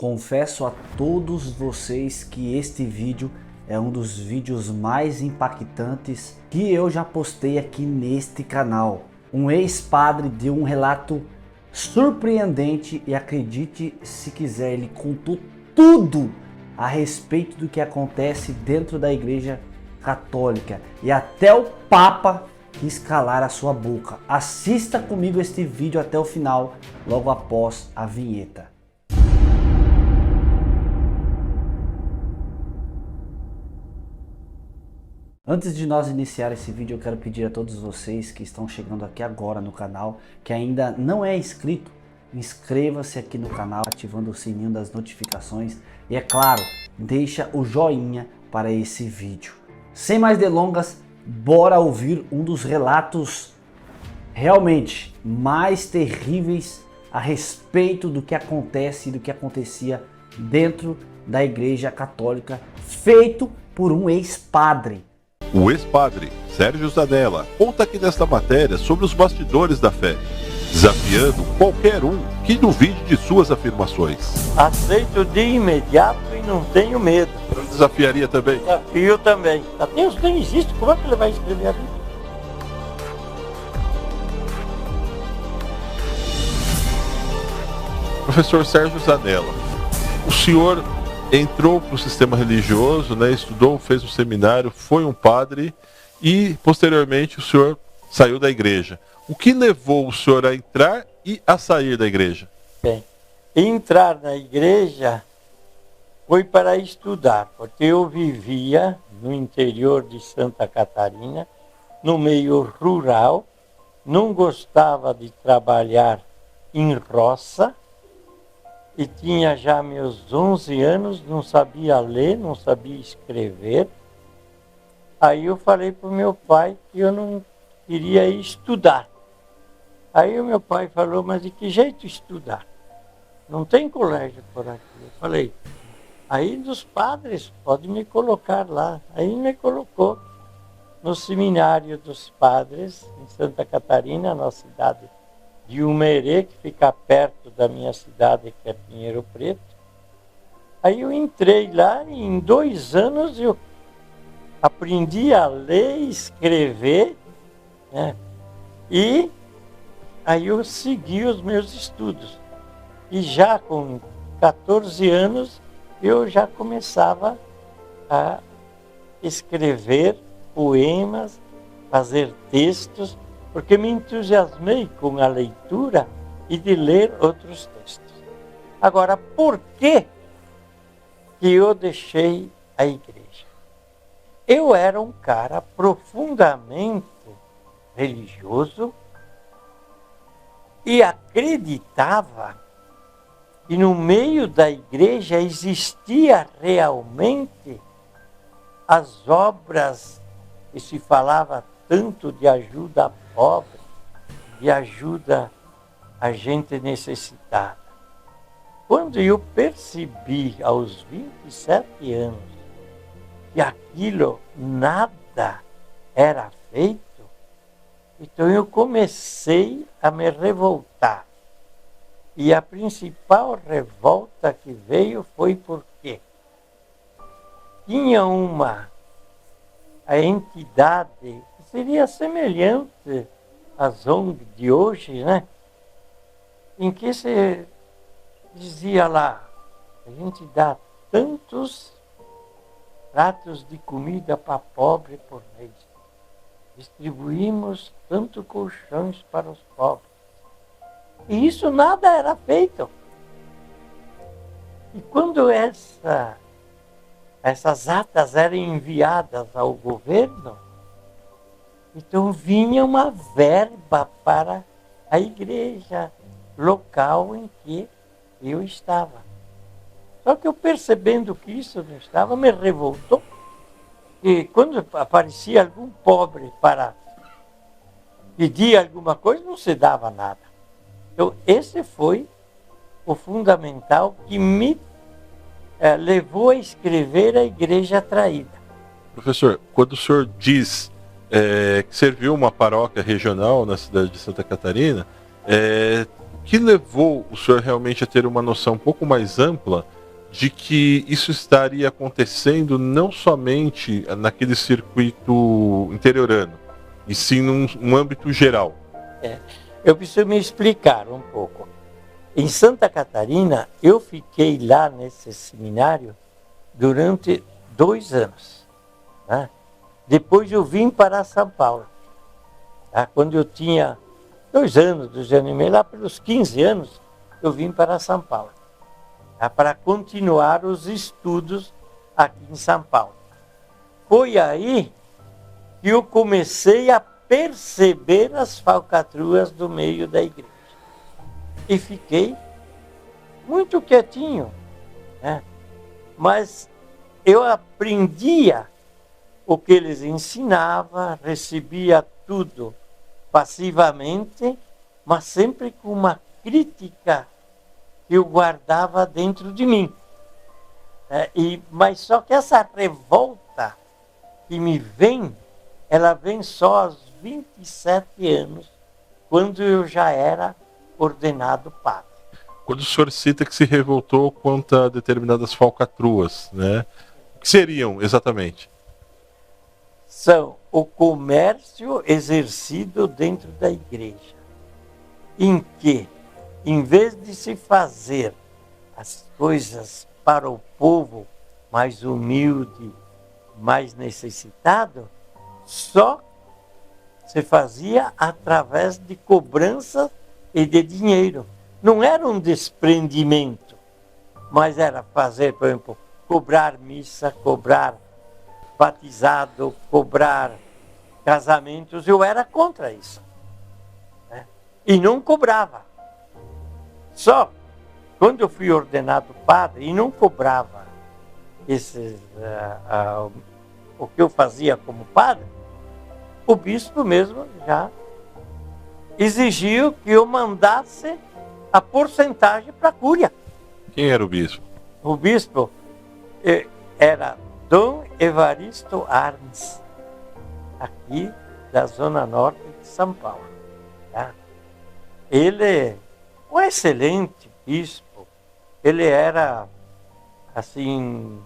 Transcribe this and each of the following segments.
Confesso a todos vocês que este vídeo é um dos vídeos mais impactantes que eu já postei aqui neste canal. Um ex-padre deu um relato surpreendente e acredite se quiser, ele contou tudo a respeito do que acontece dentro da Igreja Católica e até o Papa quis calar a sua boca. Assista comigo este vídeo até o final, logo após a vinheta. Antes de nós iniciar esse vídeo, eu quero pedir a todos vocês que estão chegando aqui agora no canal, que ainda não é inscrito, inscreva-se aqui no canal, ativando o sininho das notificações e, é claro, deixa o joinha para esse vídeo. Sem mais delongas, bora ouvir um dos relatos realmente mais terríveis a respeito do que acontece e do que acontecia dentro da Igreja Católica, feito por um ex-padre. O ex-padre Sérgio Zanella conta aqui nesta matéria sobre os bastidores da fé, desafiando qualquer um que duvide de suas afirmações. Aceito de imediato e não tenho medo. Eu desafiaria também? Desafio também. Deus nem existe, como é que ele vai escrever a Bíblia? Professor Sérgio Zanella, o senhor entrou para o sistema religioso, né, estudou, fez um seminário, foi um padre e posteriormente o senhor saiu da igreja. O que levou o senhor a entrar e a sair da igreja? Bem, entrar na igreja foi para estudar, porque eu vivia no interior de Santa Catarina, no meio rural, não gostava de trabalhar em roça, e tinha já meus 11 anos, não sabia ler, não sabia escrever. Aí eu falei para o meu pai que eu não queria ir estudar. Aí o meu pai falou, mas de que jeito estudar? Não tem colégio por aqui. Eu falei, aí dos padres, pode me colocar lá. Aí me colocou no seminário dos padres, em Santa Catarina, na cidade de Umerê, que fica perto da minha cidade, que é Pinheiro Preto. Aí eu entrei lá e em 2 anos eu aprendi a ler e escrever, né? E aí eu segui os meus estudos. E já com 14 anos eu já começava a escrever poemas, fazer textos, porque me entusiasmei com a leitura e de ler outros textos. Agora, por que eu deixei a igreja? Eu era um cara profundamente religioso e acreditava que no meio da igreja existia realmente as obras que se falava tanto de ajuda pobre, de ajuda a gente necessitada. Quando eu percebi aos 27 anos que aquilo nada era feito, então eu comecei a me revoltar. E a principal revolta que veio foi porque tinha a entidade que seria semelhante às ONG de hoje, né? Em que se dizia lá, a gente dá tantos pratos de comida para pobre por mês. Distribuímos tantos colchões para os pobres. E isso nada era feito. E quando essas atas eram enviadas ao governo, então vinha uma verba para a igreja local em que eu estava. Só que eu, percebendo que isso não estava, me revoltou. E quando aparecia algum pobre para pedir alguma coisa, não se dava nada. Então esse foi o fundamental que me levou a escrever A Igreja Traída. Professor, quando o senhor diz que serviu uma paróquia regional na cidade de Santa Catarina, que levou o senhor realmente a ter uma noção um pouco mais ampla de que isso estaria acontecendo não somente naquele circuito interiorano, e sim num âmbito geral? Eu preciso me explicar um pouco. Em Santa Catarina, eu fiquei lá nesse seminário durante 2 anos. Né? Depois eu vim para São Paulo. Tá? Quando eu tinha 2 anos, 2 anos e meio, lá pelos 15 anos, eu vim para São Paulo. Tá? Para continuar os estudos aqui em São Paulo. Foi aí que eu comecei a perceber as falcatruas do meio da igreja. E fiquei muito quietinho, né? Mas eu aprendia o que eles ensinavam, recebia tudo passivamente, mas sempre com uma crítica que eu guardava dentro de mim. Mas só que essa revolta que me vem, ela vem só aos 27 anos, quando eu já era ordenado padre. Quando o senhor cita que se revoltou contra determinadas falcatruas, né? O que seriam exatamente? São o comércio exercido dentro da igreja, em que, em vez de se fazer as coisas para o povo mais humilde, mais necessitado, só se fazia através de cobrança e de dinheiro. Não era um desprendimento, mas era fazer, por exemplo, cobrar missa, cobrar batizado, cobrar casamentos. Eu era contra isso. Né? E não cobrava. Só quando eu fui ordenado padre e não cobrava o que eu fazia como padre, o bispo mesmo já exigiu que eu mandasse a porcentagem para a cúria. Quem era o bispo? O bispo era Dom Evaristo Arns, aqui da Zona Norte de São Paulo. Tá? Ele é um excelente bispo. Ele era, assim,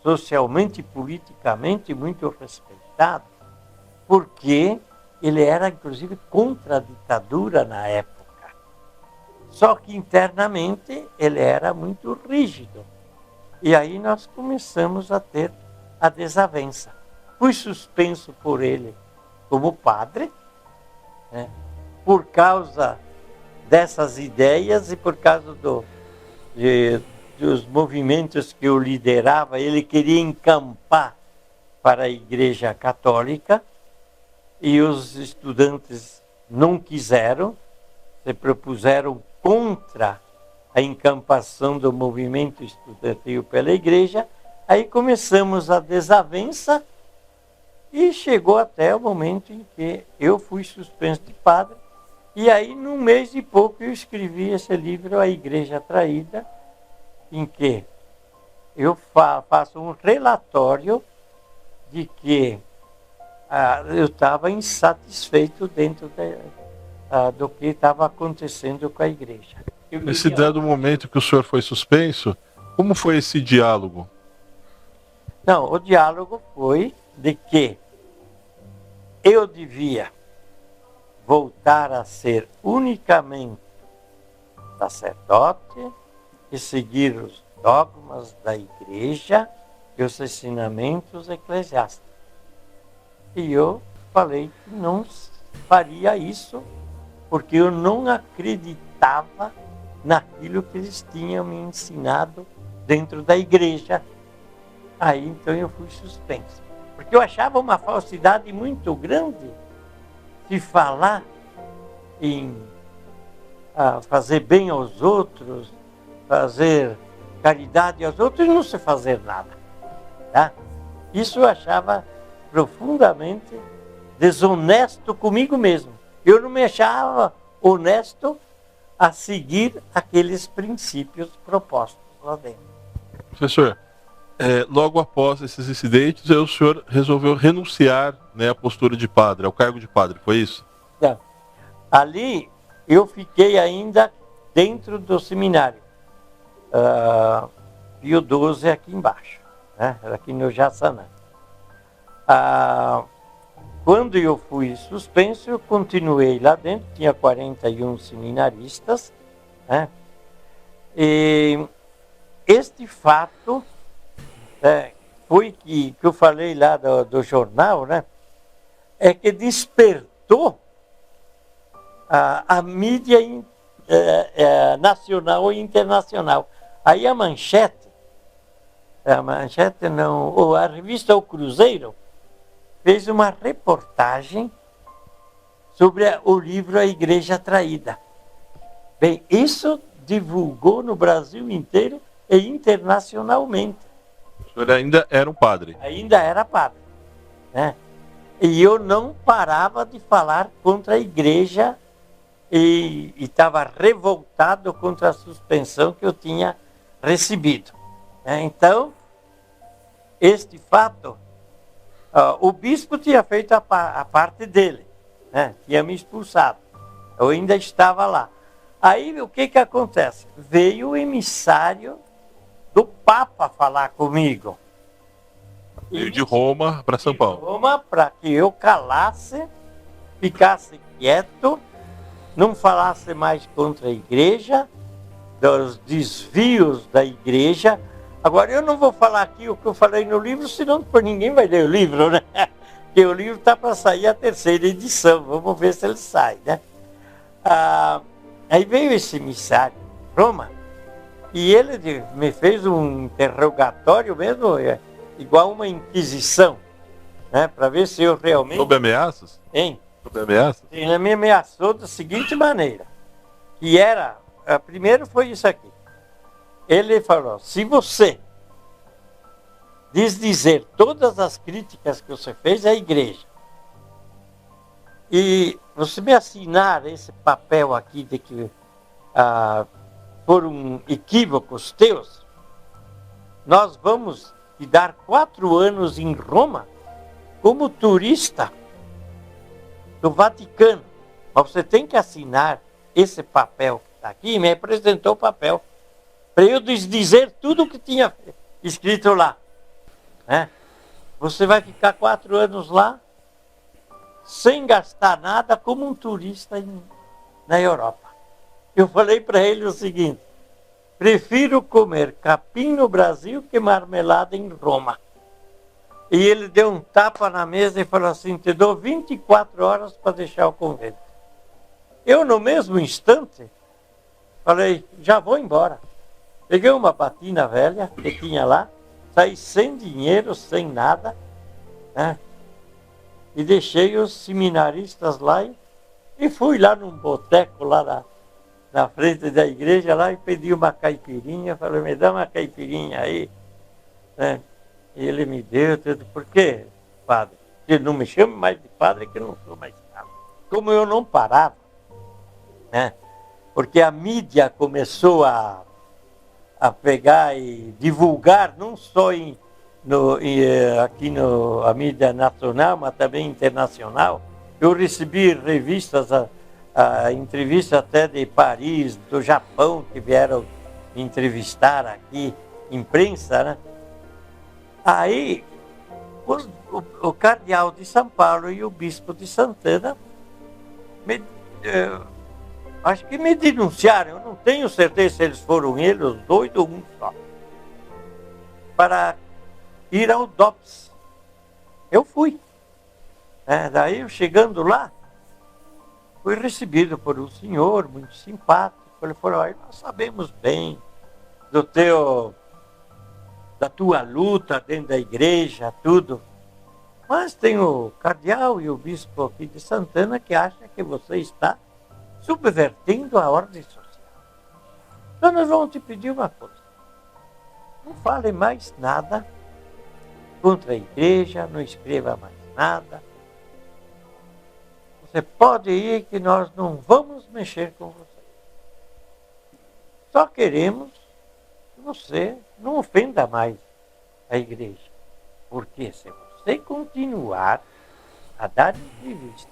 socialmente e politicamente muito respeitado, porque ele era, inclusive, contra a ditadura na época. Só que internamente ele era muito rígido. E aí nós começamos a ter a desavença. Fui suspenso por ele como padre, né, por causa dessas ideias e por causa dos movimentos que eu liderava. Ele queria encampar para a Igreja Católica e os estudantes não quiseram, se propuseram contra a encampação do movimento estudantil pela igreja. Aí começamos a desavença e chegou até o momento em que eu fui suspenso de padre. E aí, num mês e pouco, eu escrevi esse livro, A Igreja Traída, em que eu faço um relatório de que eu estava insatisfeito dentro do que estava acontecendo com a igreja. Nesse dado momento que o senhor foi suspenso, como foi esse diálogo? Não, o diálogo foi de que eu devia voltar a ser unicamente sacerdote e seguir os dogmas da igreja e os ensinamentos eclesiásticos. E eu falei que não faria isso, porque eu não acreditava naquilo que eles tinham me ensinado dentro da igreja. Aí então eu fui suspenso. Porque eu achava uma falsidade muito grande de falar em fazer bem aos outros, fazer caridade aos outros e não se fazer nada. Tá? Isso eu achava profundamente desonesto comigo mesmo. Eu não me achava honesto a seguir aqueles princípios propostos lá dentro. Professor, logo após esses incidentes, o senhor resolveu renunciar, né, à postura de padre, ao cargo de padre, foi isso? Não. Ali eu fiquei ainda dentro do seminário. Pio XII aqui embaixo, né? Aqui no Jaçanã. Quando eu fui suspenso, eu continuei lá dentro, tinha 41 seminaristas, né? E este fato foi que eu falei lá do jornal, né? É que despertou a mídia nacional e internacional. Aí a Manchete não, ou a revista O Cruzeiro, fez uma reportagem sobre o livro A Igreja Traída. Bem, isso divulgou no Brasil inteiro e internacionalmente. O senhor ainda era um padre? Ainda era padre, né? E eu não parava de falar contra a igreja e estava revoltado contra a suspensão que eu tinha recebido. Então, este fato, o bispo tinha feito a parte dele, né? Tinha me expulsado. Eu ainda estava lá. Aí o que acontece? Veio o emissário do Papa falar comigo. Veio de Roma para São Paulo. Roma, para que eu calasse, ficasse quieto, não falasse mais contra a igreja, dos desvios da igreja. Agora, eu não vou falar aqui o que eu falei no livro, senão ninguém vai ler o livro, né? Porque o livro está para sair a 3ª edição, vamos ver se ele sai, né? Aí veio esse emissário, Roma, e ele me fez um interrogatório mesmo, igual uma inquisição, né? Para ver se eu realmente... Sob ameaças? Hein? Sob ameaças? Ele me ameaçou da seguinte maneira, que era, primeiro foi isso aqui. Ele falou, se você desdizer todas as críticas que você fez à igreja, e você me assinar esse papel aqui de que foram equívocos teus, nós vamos te dar 4 anos em Roma como turista do Vaticano. Mas você tem que assinar esse papel que está aqui, e me apresentou o papel, para eu dizer tudo o que tinha escrito lá. Né? Você vai ficar 4 anos lá, sem gastar nada, como um turista na Europa. Eu falei para ele o seguinte, prefiro comer capim no Brasil que marmelada em Roma. E ele deu um tapa na mesa e falou assim, te dou 24 horas para deixar o convento. Eu, no mesmo instante, falei, já vou embora. Peguei uma batina velha que tinha lá, saí sem dinheiro, sem nada, né? E deixei os seminaristas lá e fui lá num boteco lá na frente da igreja lá e pedi uma caipirinha, falei, me dá uma caipirinha aí, né? E ele me deu tudo. Por quê, padre? Ele não me chame mais de padre, que eu não sou mais nada. Como eu não parava, né? Porque a mídia começou a pegar e divulgar, não só aqui a mídia nacional, mas também internacional. Eu recebi revistas, entrevistas até de Paris, do Japão, que vieram me entrevistar aqui, imprensa, né? Aí, o cardeal de São Paulo e o bispo de Santana, acho que me denunciaram, eu não tenho certeza se eles foram eles, os dois ou um só, para ir ao DOPS. Eu fui. Daí, eu chegando lá, fui recebido por um senhor muito simpático. Ele falou, nós sabemos bem da tua luta dentro da igreja, tudo. Mas tem o cardeal e o bispo aqui de Santana que acha que você está subvertendo a ordem social. Então nós vamos te pedir uma coisa. Não fale mais nada contra a igreja, não escreva mais nada. Você pode ir que nós não vamos mexer com você. Só queremos que você não ofenda mais a igreja. Porque se você continuar a dar entrevista,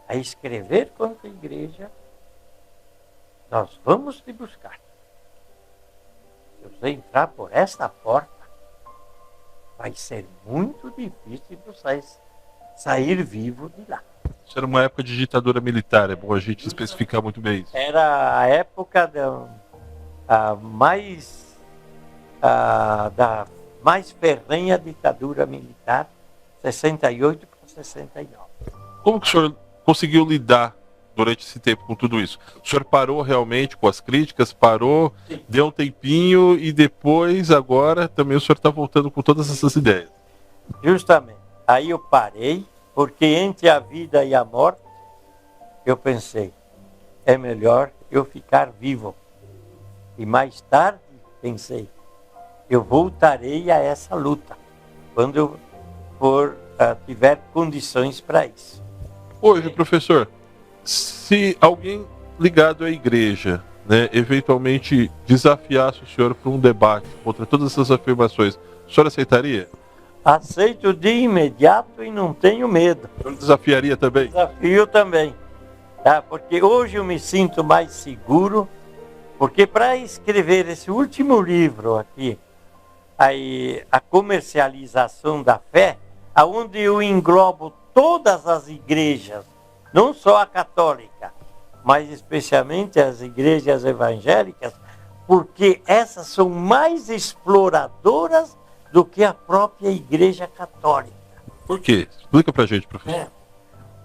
a escrever contra a igreja, nós vamos te buscar. Se você entrar por esta porta, vai ser muito difícil você sair vivo de lá. Isso era uma época de ditadura militar, é bom a gente especificar muito bem isso. Era a época da mais ferrenha ditadura militar, 68 para 69. Como que o senhor conseguiu lidar durante esse tempo com tudo isso? O senhor parou realmente com as críticas, parou, Sim. deu um tempinho e depois, agora, também o senhor está voltando com todas essas ideias. Justamente. Aí eu parei, porque entre a vida e a morte, eu pensei, é melhor eu ficar vivo. E mais tarde, pensei, eu voltarei a essa luta, quando eu tiver condições para isso. Hoje, professor, se alguém ligado à igreja, né, eventualmente desafiasse o senhor para um debate contra todas essas afirmações, o senhor aceitaria? Aceito de imediato e não tenho medo. O senhor desafiaria também? Desafio também. Tá? Porque hoje eu me sinto mais seguro, porque para escrever esse último livro aqui, aí, a comercialização da fé, aonde eu englobo todas as igrejas, não só a católica, mas especialmente as igrejas evangélicas, porque essas são mais exploradoras do que a própria igreja católica. Por quê? Explica pra gente, professor.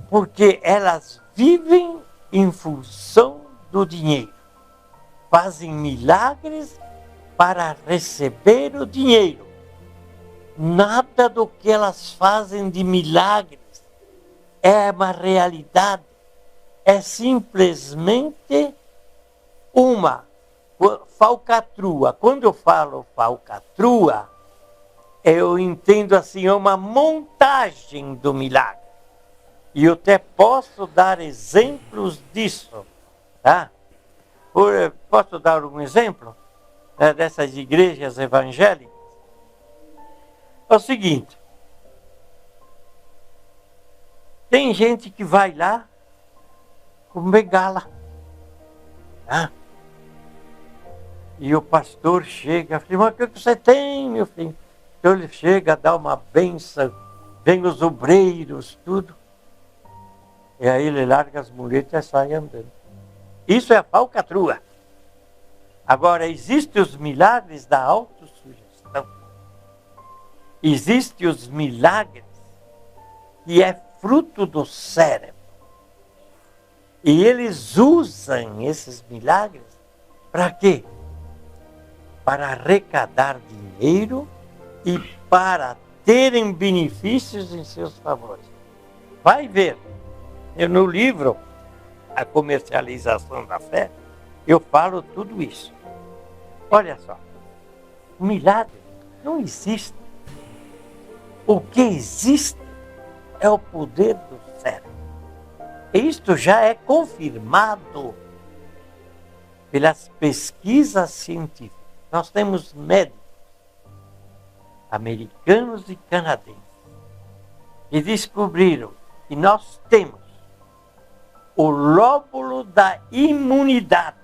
Porque elas vivem em função do dinheiro. Fazem milagres para receber o dinheiro. Nada do que elas fazem de milagres é uma realidade. É simplesmente uma falcatrua. Quando eu falo falcatrua, eu entendo assim, é uma montagem do milagre. E eu até posso dar exemplos disso. Tá? Posso dar um exemplo dessas igrejas evangélicas? É o seguinte. Tem gente que vai lá com bengala. Tá? E o pastor chega e fala, mas o que você tem, meu filho? Então ele chega, dá uma bênção, vem os obreiros, tudo. E aí ele larga as muletas e sai andando. Isso é a falcatrua. Agora, existem os milagres da autossugestão. Existem os milagres que é fruto do cérebro. E eles usam esses milagres para quê? Para arrecadar dinheiro e para terem benefícios em seus favores. Vai ver. No livro, A Comercialização da Fé, eu falo tudo isso. Olha só, o milagre não existe. O que existe é o poder do cérebro. Isto já é confirmado pelas pesquisas científicas. Nós temos médicos americanos e canadenses que descobriram que nós temos o lóbulo da imunidade.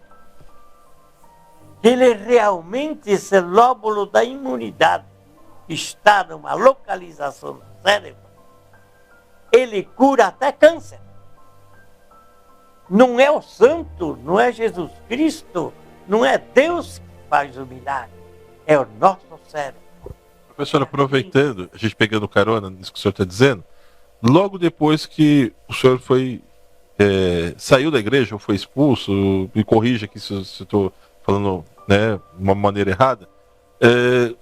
Ele realmente, esse lóbulo da imunidade, está numa localização do cérebro, ele cura até câncer. Não é o santo, não é Jesus Cristo, não é Deus que faz o milagre, é o nosso cérebro. Professor, aproveitando, a gente pegando carona nisso que o senhor está dizendo, logo depois que o senhor saiu da igreja ou foi expulso, me corrija aqui se eu estou falando, né, de uma maneira errada,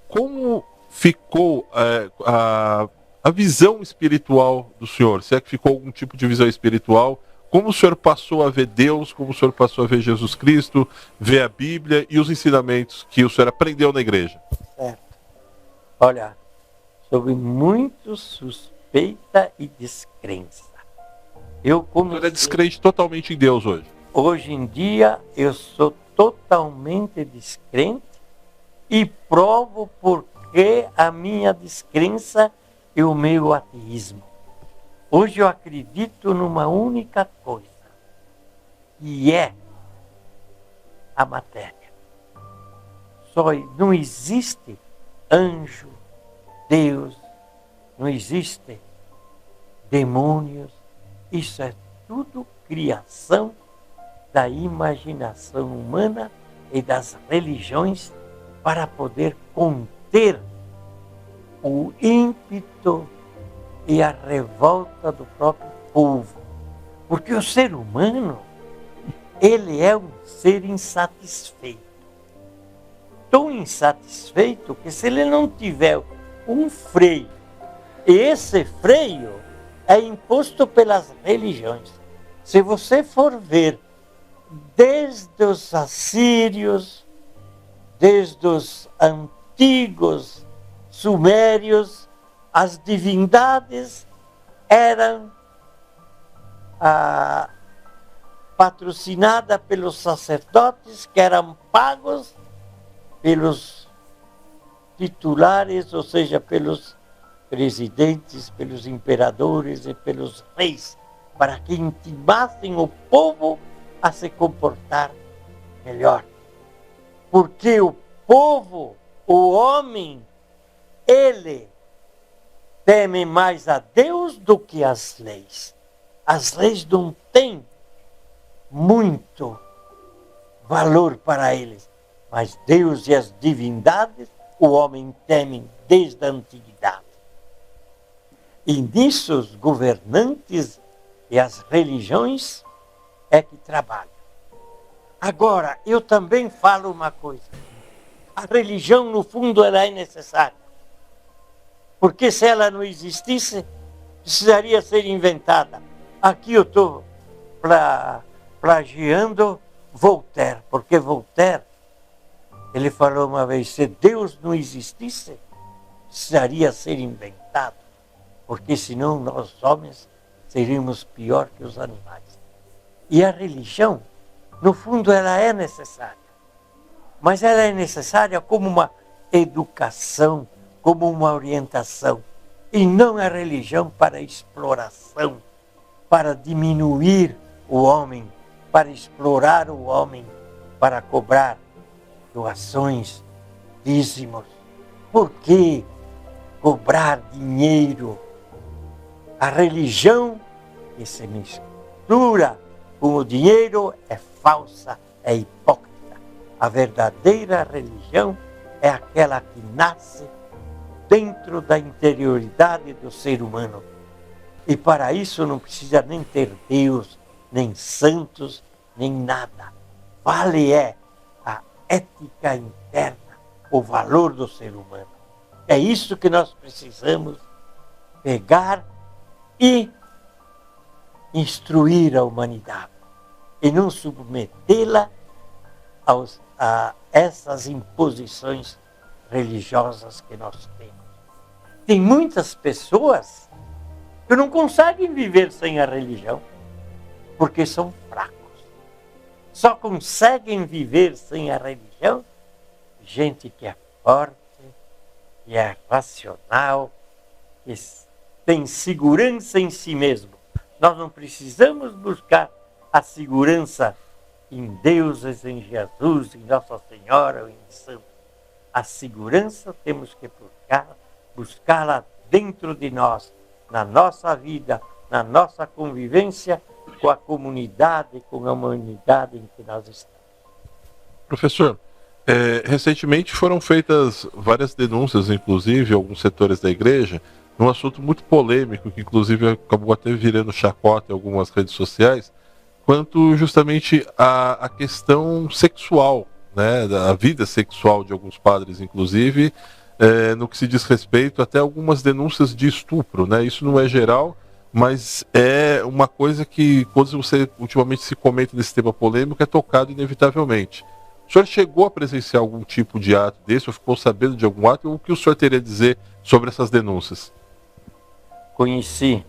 como ficou a visão espiritual do senhor? Se é que ficou algum tipo de visão espiritual? Como o senhor passou a ver Deus? Como o senhor passou a ver Jesus Cristo? Ver a Bíblia e os ensinamentos que o senhor aprendeu na igreja? Certo. Olha, soube muito suspeita e descrença. O senhor é descrente totalmente em Deus hoje? Hoje em dia eu sou totalmente descrente e provo por que a minha descrença e o meu ateísmo. Hoje eu acredito numa única coisa, e é a matéria. Só não existe anjo, Deus, não existe demônios. Isso é tudo criação da imaginação humana e das religiões para poder conter o ímpeto e a revolta do próprio povo. Porque o ser humano, ele é um ser insatisfeito. Tão insatisfeito que se ele não tiver um freio, e esse freio é imposto pelas religiões. Se você for ver, desde os assírios, desde os antigos sumérios, as divindades eram patrocinadas pelos sacerdotes, que eram pagos pelos titulares, ou seja, pelos presidentes, pelos imperadores e pelos reis, para que intimassem o povo a se comportar melhor. Porque o povo, o homem, ele teme mais a Deus do que as leis. As leis não têm muito valor para eles, mas Deus e as divindades o homem teme desde a antiguidade. E nisso os governantes e as religiões é que trabalham. Agora, eu também falo uma coisa. A religião, no fundo, ela é necessária. Porque se ela não existisse, precisaria ser inventada. Aqui eu estou plagiando Voltaire, porque Voltaire, ele falou uma vez, se Deus não existisse, precisaria ser inventado, porque senão nós homens seríamos pior que os animais. E a religião, no fundo, ela é necessária, mas ela é necessária como uma educação, como uma orientação, e não a religião para exploração, para diminuir o homem, para explorar o homem, para cobrar doações, dízimos. Por que cobrar dinheiro? A religião que se mistura com o dinheiro é falsa, é hipócrita. A verdadeira religião é aquela que nasce dentro da interioridade do ser humano. E para isso não precisa nem ter Deus, nem santos, nem nada. Vale é a ética interna, o valor do ser humano. É isso que nós precisamos pegar e instruir a humanidade. E não submetê-la a essas imposições religiosas que nós temos. Tem muitas pessoas que não conseguem viver sem a religião, porque são fracos. Só conseguem viver sem a religião gente que é forte, que é racional, que tem segurança em si mesmo. Nós não precisamos buscar a segurança em deuses, em Jesus, em Nossa Senhora ou em santos. A segurança temos que buscá-la dentro de nós, na nossa vida, na nossa convivência com a comunidade, com a humanidade em que nós estamos. Professor, recentemente foram feitas várias denúncias, inclusive alguns setores da igreja, num assunto muito polêmico, que inclusive acabou até virando chacota em algumas redes sociais, quanto justamente a questão sexual, né, da vida sexual de alguns padres, inclusive, no que se diz respeito até algumas denúncias de estupro, né? Isso não é geral, mas é uma coisa que, quando você ultimamente se comenta nesse tema polêmico, é tocado inevitavelmente. O senhor chegou a presenciar algum tipo de ato desse, ou ficou sabendo de algum ato, ou o que o senhor teria a dizer sobre essas denúncias? Conheci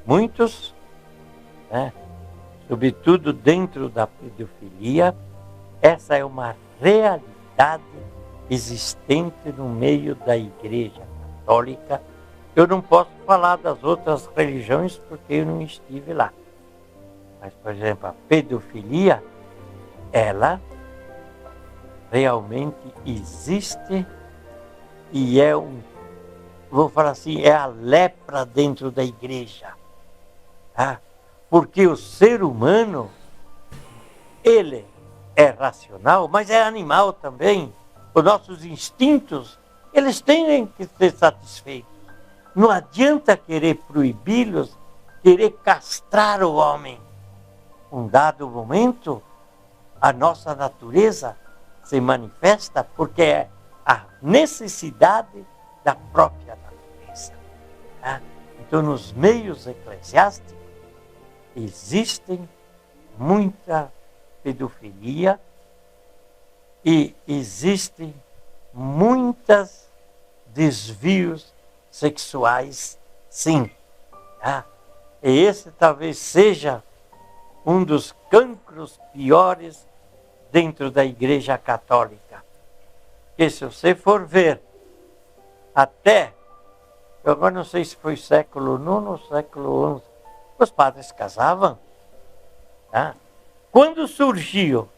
muitos, né? Sobretudo dentro da pedofilia. Essa é uma realidade existente no meio da Igreja Católica. Eu não posso falar das outras religiões porque eu não estive lá. Mas, por exemplo, a pedofilia, ela realmente existe e é vou falar assim, é a lepra dentro da igreja. Tá? Porque o ser humano, ele é racional, mas é animal também. Os nossos instintos, eles têm que ser satisfeitos. Não adianta querer proibi-los, querer castrar o homem. Um dado momento, a nossa natureza se manifesta porque é a necessidade da própria natureza. Tá? Então, nos meios eclesiásticos, existem muita pedofilia e existem muitos desvios sexuais, sim. Tá? E esse talvez seja um dos cancros piores dentro da Igreja Católica. Porque se você for ver, até, eu agora não sei se foi século IX ou século XI, os padres casavam. Tá? Quando surgiu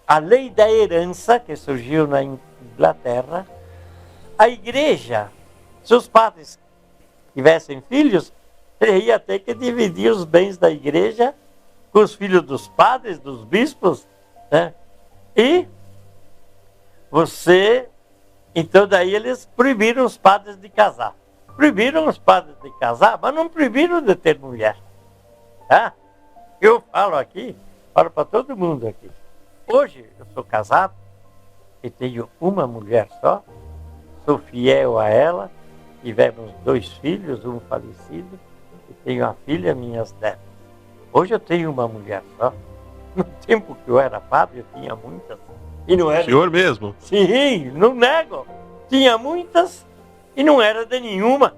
a lei da herança, que surgiu na Inglaterra, a igreja, se os padres tivessem filhos, ia ter que dividir os bens da igreja com os filhos dos padres, dos bispos, né? E então daí eles proibiram os padres de casar. Proibiram os padres de casar, mas não proibiram de ter mulher. Tá? Eu falo para todo mundo aqui. Hoje eu sou casado e tenho uma mulher só, sou fiel a ela, tivemos 2 filhos, um falecido, e tenho a filha, minhas netas. Hoje eu tenho uma mulher só. No tempo que eu era padre, eu tinha muitas. E não era... O senhor mesmo? Sim, não nego. Tinha muitas e não era de nenhuma.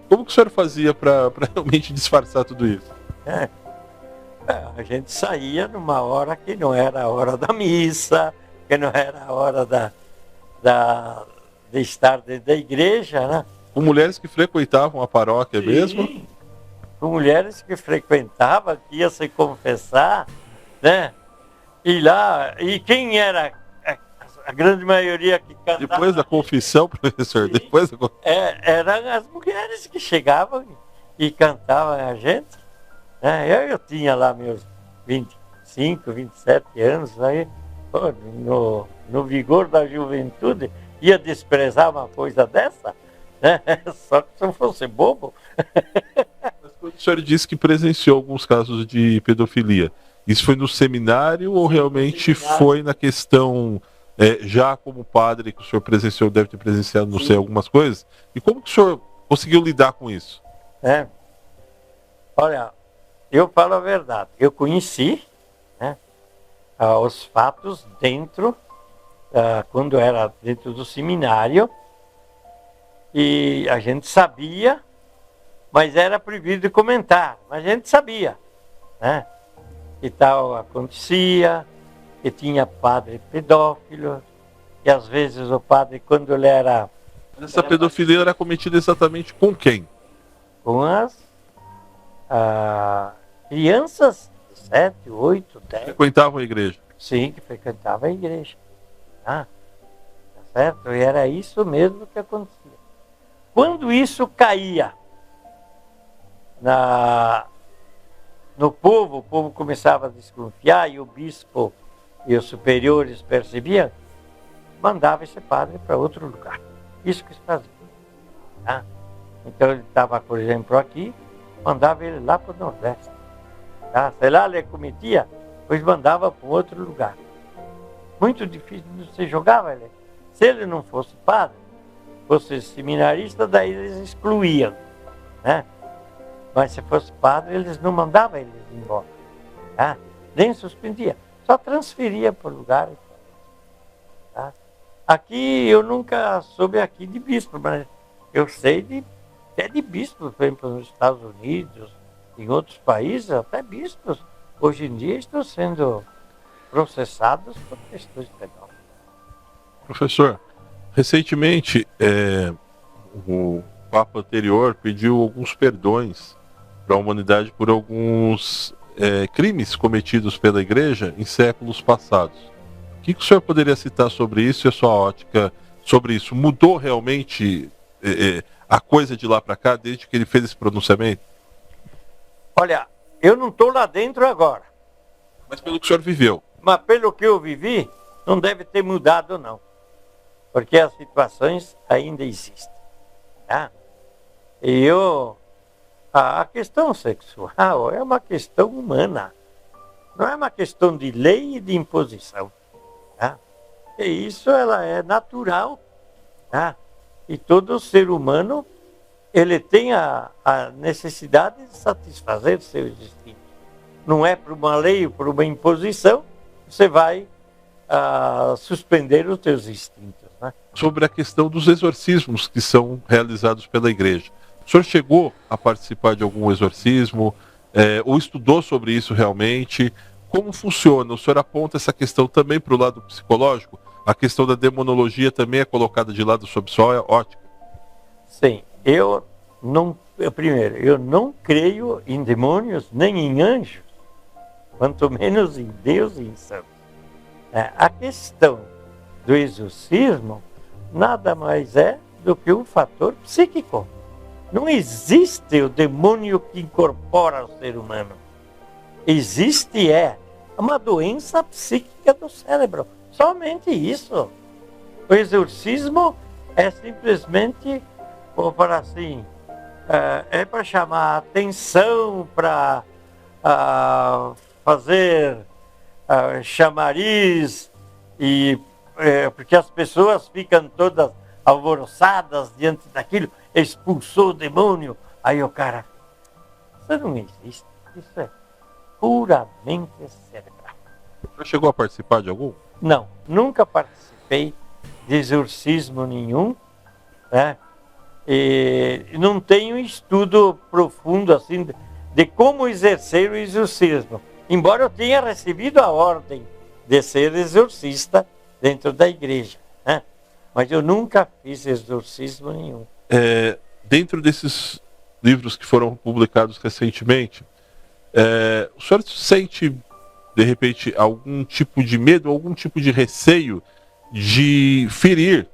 Como que o senhor fazia para realmente disfarçar tudo isso? A gente saía numa hora que não era a hora da missa, que não era a hora de estar dentro da igreja, né? Com mulheres que frequentavam a paróquia mesmo? Com mulheres que frequentavam, que ia se confessar, né? E quem era a grande maioria que cantava? Depois da confissão, professor, Sim. depois da... Eram as mulheres que chegavam e cantavam a gente. Né? Eu tinha lá meus 25, 27 anos, aí, no vigor da juventude, ia desprezar uma coisa dessa? Né? Só que se eu fosse bobo. Mas quando o senhor disse que presenciou alguns casos de pedofilia, isso foi no seminário ou realmente foi na questão, já como padre, que o senhor presenciou, deve ter presenciado, não sei, algumas coisas? E como que o senhor conseguiu lidar com isso? Olha, eu falo a verdade. Eu conheci, né, os fatos dentro, quando era dentro do seminário, e a gente sabia, mas era proibido de comentar. Mas a gente sabia, né? Que tal acontecia, que tinha padre pedófilo, e às vezes o padre, quando ele era... Essa pedofilia era cometida exatamente com quem? Com as crianças de 7, 8, 10. Frequentavam a igreja? Sim, que frequentavam a igreja. Tá certo? E era isso mesmo que acontecia. Quando isso caía no povo, o povo começava a desconfiar e o bispo e os superiores percebiam, mandava esse padre para outro lugar. Isso que se fazia. Tá? Então ele estava, por exemplo, aqui, mandava ele lá para o Nordeste. Tá? Sei lá, ele cometia, depois mandava para outro lugar. Muito difícil, você jogava ele. Se ele não fosse padre, fosse seminarista, daí eles excluíam. Né? Mas se fosse padre, eles não mandavam eles embora. Tá? Nem suspendia, só transferia para o lugar. Tá? Aqui, eu nunca soube aqui de bispo, mas eu sei até de bispos, por exemplo, nos Estados Unidos, em outros países, até bispos, hoje em dia estão sendo processados por questões penais. Professor, recentemente, o Papa anterior pediu alguns perdões para a humanidade por alguns crimes cometidos pela igreja em séculos passados. O que o senhor poderia citar sobre isso e a sua ótica sobre isso? Mudou realmente a coisa de lá para cá desde que ele fez esse pronunciamento? Olha, eu não estou lá dentro agora. Mas pelo que o senhor viveu? Mas pelo que eu vivi, não deve ter mudado não. Porque as situações ainda existem. Tá? E a questão sexual é uma questão humana. Não é uma questão de lei e de imposição. Tá? E isso ela é natural. Tá? E todo ser humano, ele tem a necessidade de satisfazer seus instintos. Não é por uma lei ou por uma imposição, você vai suspender os teus instintos. Né? Sobre a questão dos exorcismos que são realizados pela igreja. O senhor chegou a participar de algum exorcismo? Ou estudou sobre isso realmente? Como funciona? O senhor aponta essa questão também para o lado psicológico? A questão da demonologia também é colocada de lado sob sua ótica? Sim, primeiro, eu não creio em demônios nem em anjos, quanto menos em Deus e em santos. A questão do exorcismo nada mais é do que um fator psíquico. Não existe o demônio que incorpora o ser humano. Existe uma doença psíquica do cérebro. Somente isso. O exorcismo é simplesmente, vou falar assim, é para chamar a atenção, para fazer chamariz, porque as pessoas ficam todas alvoroçadas diante daquilo, expulsou o demônio. Aí o cara, isso não existe, isso é puramente cerebral. Você chegou a participar de algum? Não, nunca participei de exorcismo nenhum, né? E não tenho estudo profundo assim de como exercer o exorcismo. Embora eu tenha recebido a ordem de ser exorcista dentro da igreja, né? Mas eu nunca fiz exorcismo nenhum. Dentro desses livros que foram publicados recentemente, o senhor sente, de repente, algum tipo de medo, algum tipo de receio de ferir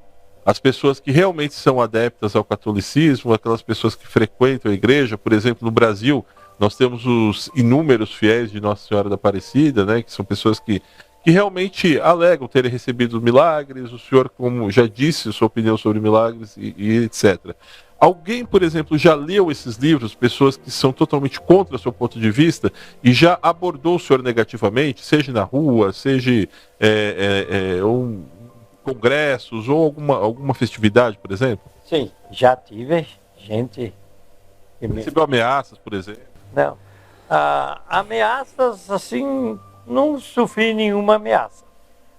as pessoas que realmente são adeptas ao catolicismo, aquelas pessoas que frequentam a igreja? Por exemplo, no Brasil, nós temos os inúmeros fiéis de Nossa Senhora da Aparecida, né, que são pessoas que realmente alegam terem recebido milagres. O senhor, como já disse, sua opinião sobre milagres e etc. Alguém, por exemplo, já leu esses livros, pessoas que são totalmente contra o seu ponto de vista, e já abordou o senhor negativamente, seja na rua, seja congressos ou alguma festividade, por exemplo? Sim, já tive gente que recebeu ameaças, por exemplo? Não. Ameaças, assim, não sofri nenhuma ameaça.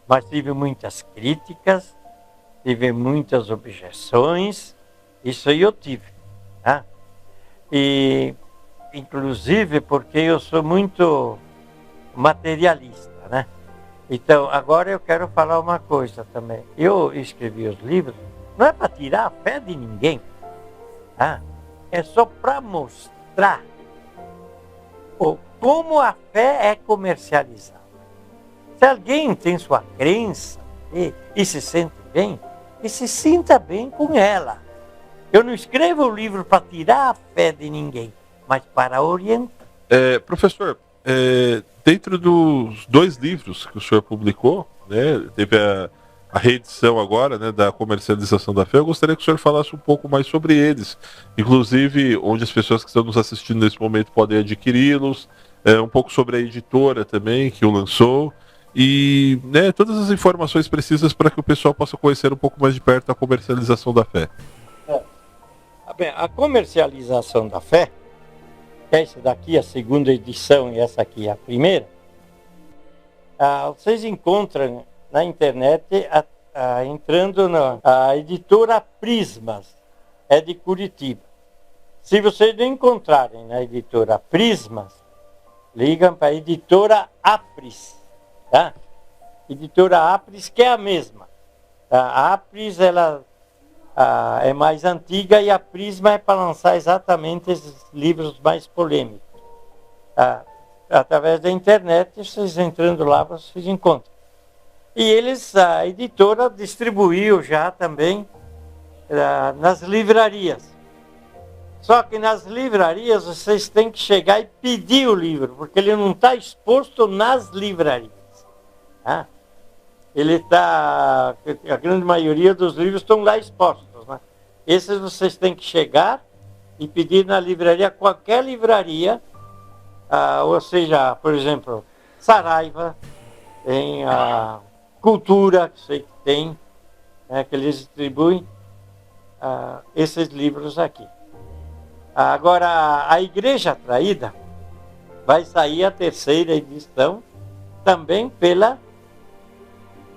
Mas tive muitas críticas, tive muitas objeções, isso aí eu tive. Tá? E, inclusive, porque eu sou muito materialista, né? Então, agora eu quero falar uma coisa também. Eu escrevi os livros, não é para tirar a fé de ninguém, tá? É só para mostrar como a fé é comercializada. Se alguém tem sua crença e se sente bem, que se sinta bem com ela. Eu não escrevo o livro para tirar a fé de ninguém, mas para orientar. Professor, dentro dos 2 livros que o senhor publicou, né, teve a reedição agora, né, da comercialização da fé, eu gostaria que o senhor falasse um pouco mais sobre eles, inclusive onde as pessoas que estão nos assistindo nesse momento podem adquiri-los, um pouco sobre a editora também que o lançou, e, né, todas as informações precisas para que o pessoal possa conhecer um pouco mais de perto a comercialização da fé. Bem, a comercialização da fé, essa daqui é a segunda edição e essa aqui é a primeira, vocês encontram na internet entrando na editora Prismas, é de Curitiba. Se vocês não encontrarem na editora Prismas, ligam para a editora Apris, tá? Editora Apris, que é a mesma. A Apris, ela é mais antiga, e a Prisma é para lançar exatamente esses livros mais polêmicos. através da internet, vocês entrando lá, vocês encontram. E a editora distribuiu já também nas livrarias. Só que nas livrarias vocês têm que chegar e pedir o livro, porque ele não está exposto nas livrarias. Tá? A grande maioria dos livros estão lá expostos. Né? Esses vocês têm que chegar e pedir na livraria, qualquer livraria, ou seja, por exemplo, Saraiva, tem a Cultura, que sei que tem, que eles distribuem esses livros aqui. Agora, a Igreja Traída vai sair a 3ª edição, também pela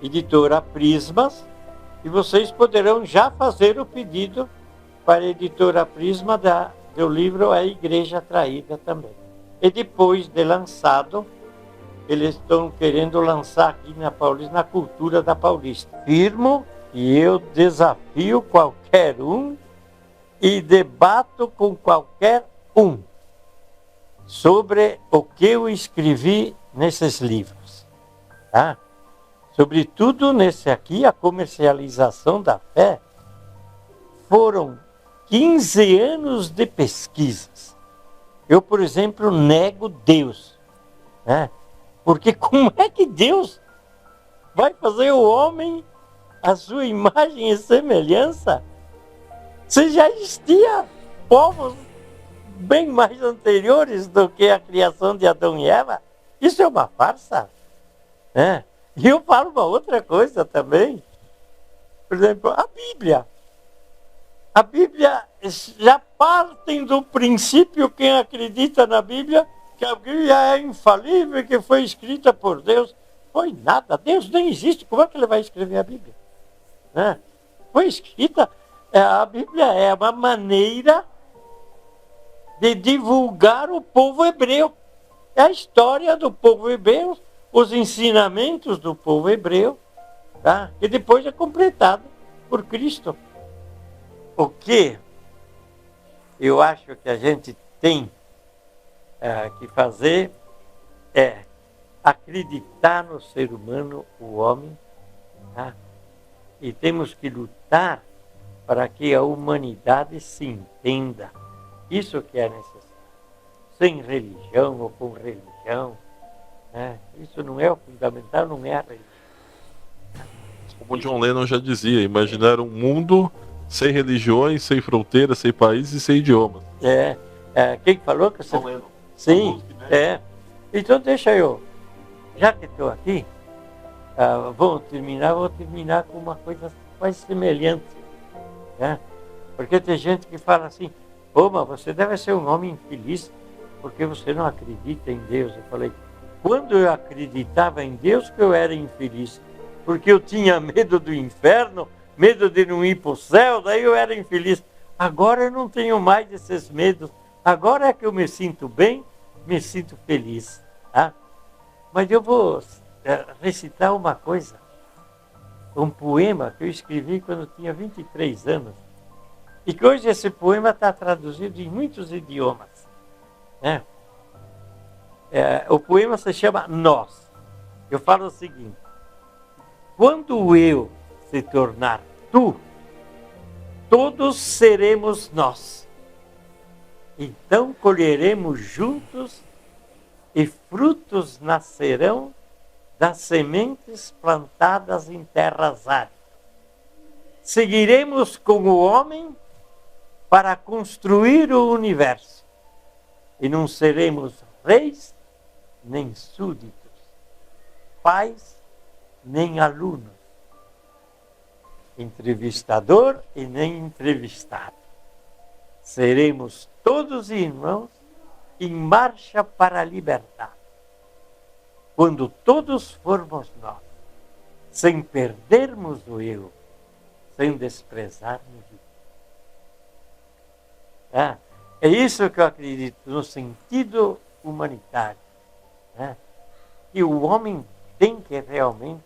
editora Prismas, e vocês poderão já fazer o pedido para a editora Prisma do livro A Igreja Traída também. E depois de lançado, eles estão querendo lançar aqui na Paulista, na Cultura da Paulista. Afirmo que eu desafio qualquer um e debato com qualquer um sobre o que eu escrevi nesses livros. Tá? Sobretudo nesse aqui, a comercialização da fé, foram 15 anos de pesquisas. Eu, por exemplo, nego Deus. Né? Porque como é que Deus vai fazer o homem a sua imagem e semelhança? Se já existia povos bem mais anteriores do que a criação de Adão e Eva. Isso é uma farsa. Né? E eu falo uma outra coisa também. Por exemplo, a Bíblia. A Bíblia já partem do princípio, quem acredita na Bíblia, que a Bíblia é infalível, que foi escrita por Deus. Foi nada, Deus nem existe, como é que ele vai escrever a Bíblia? Né? Foi escrita, a Bíblia é uma maneira de divulgar o povo hebreu. É a história do povo hebreu, os ensinamentos do povo hebreu, tá? Que depois é completado por Cristo. O que eu acho que a gente tem que fazer é acreditar no ser humano, o homem, tá? E temos que lutar para que a humanidade se entenda. Isso que é necessário. Sem religião ou com religião. Né? Isso não é o fundamental, não é a religião. Como John Lennon já dizia, imaginar um mundo sem religiões, sem fronteiras, sem países e sem idiomas. Quem falou que você... John Lennon. Sim, Então deixa eu, já que estou aqui, vou terminar com uma coisa quase semelhante. Né? Porque tem gente que fala assim, mas você deve ser um homem infeliz porque você não acredita em Deus. Eu falei, quando eu acreditava em Deus que eu era infeliz, porque eu tinha medo do inferno, medo de não ir para o céu, daí eu era infeliz. Agora eu não tenho mais esses medos. Agora é que eu me sinto bem, me sinto feliz. Tá? Mas eu vou recitar uma coisa. Um poema que eu escrevi quando eu tinha 23 anos. E que hoje esse poema está traduzido em muitos idiomas. Né? O poema se chama Nós. Eu falo o seguinte. Quando o eu se tornar tu, todos seremos nós. Então colheremos juntos e frutos nascerão das sementes plantadas em terras áridas. Seguiremos com o homem para construir o universo. E não seremos reis nem súditos, pais nem alunos, entrevistador e nem entrevistado. Seremos todos irmãos em marcha para a liberdade. Quando todos formos nós, sem perdermos o eu, sem desprezarmos o eu. É isso que eu acredito, no sentido humanitário. Né? Que o homem tem que realmente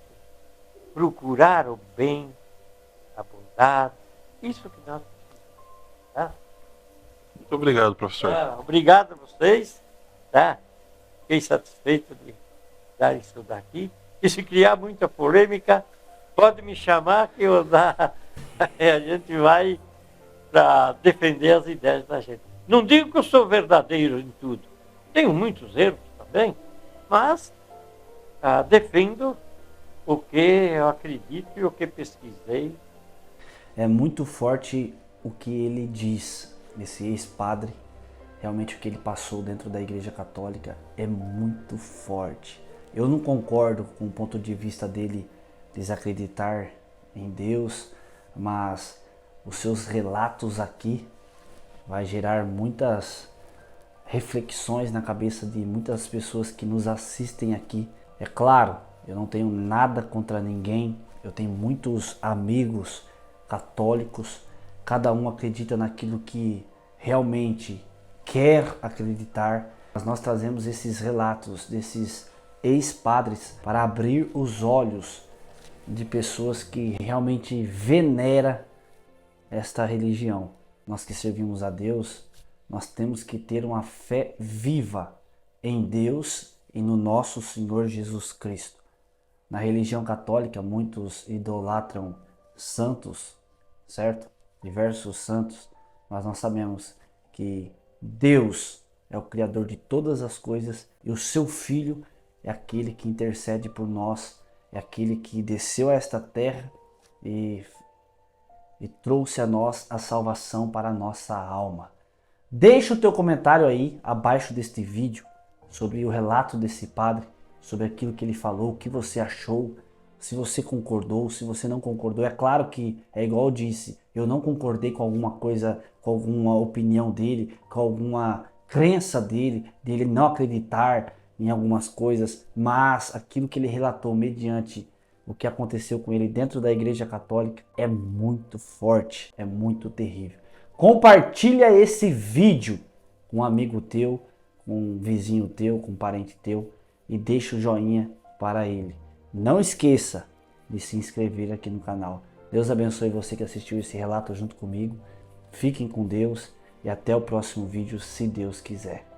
procurar o bem, a bondade, isso que nós precisamos. Tá? Muito obrigado, professor. Obrigado a vocês. Tá? fiquei satisfeito de dar isso daqui. E se criar muita polêmica, pode me chamar que eu a gente vai para defender as ideias da gente. Não digo que eu sou verdadeiro em tudo. Tenho muitos erros também, mas defendo o que eu acredito e o que pesquisei. É muito forte o que ele diz, esse ex-padre. Realmente o que ele passou dentro da Igreja Católica é muito forte. Eu não concordo com o ponto de vista dele desacreditar em Deus, mas os seus relatos aqui vai gerar muitas reflexões na cabeça de muitas pessoas que nos assistem aqui. É claro, eu não tenho nada contra ninguém, eu tenho muitos amigos católicos, cada um acredita naquilo que realmente quer acreditar, mas nós trazemos esses relatos desses ex-padres para abrir os olhos de pessoas que realmente veneram esta religião. Nós que servimos a Deus, nós temos que ter uma fé viva em Deus e no nosso Senhor Jesus Cristo. Na religião católica, muitos idolatram santos, certo? Diversos santos, mas nós sabemos que Deus é o Criador de todas as coisas e o seu Filho é aquele que intercede por nós, é aquele que desceu a esta terra e trouxe a nós a salvação para a nossa alma. Deixa o teu comentário aí abaixo deste vídeo sobre o relato desse padre, sobre aquilo que ele falou, o que você achou, se você concordou, se você não concordou. É claro que é igual eu disse, eu não concordei com alguma coisa, com alguma opinião dele, com alguma crença dele não acreditar em algumas coisas, mas aquilo que ele relatou mediante o que aconteceu com ele dentro da Igreja Católica é muito forte, é muito terrível. Compartilha esse vídeo com um amigo teu, com um vizinho teu, com um parente teu e deixa o joinha para ele. Não esqueça de se inscrever aqui no canal. Deus abençoe você que assistiu esse relato junto comigo. Fiquem com Deus e até o próximo vídeo, se Deus quiser.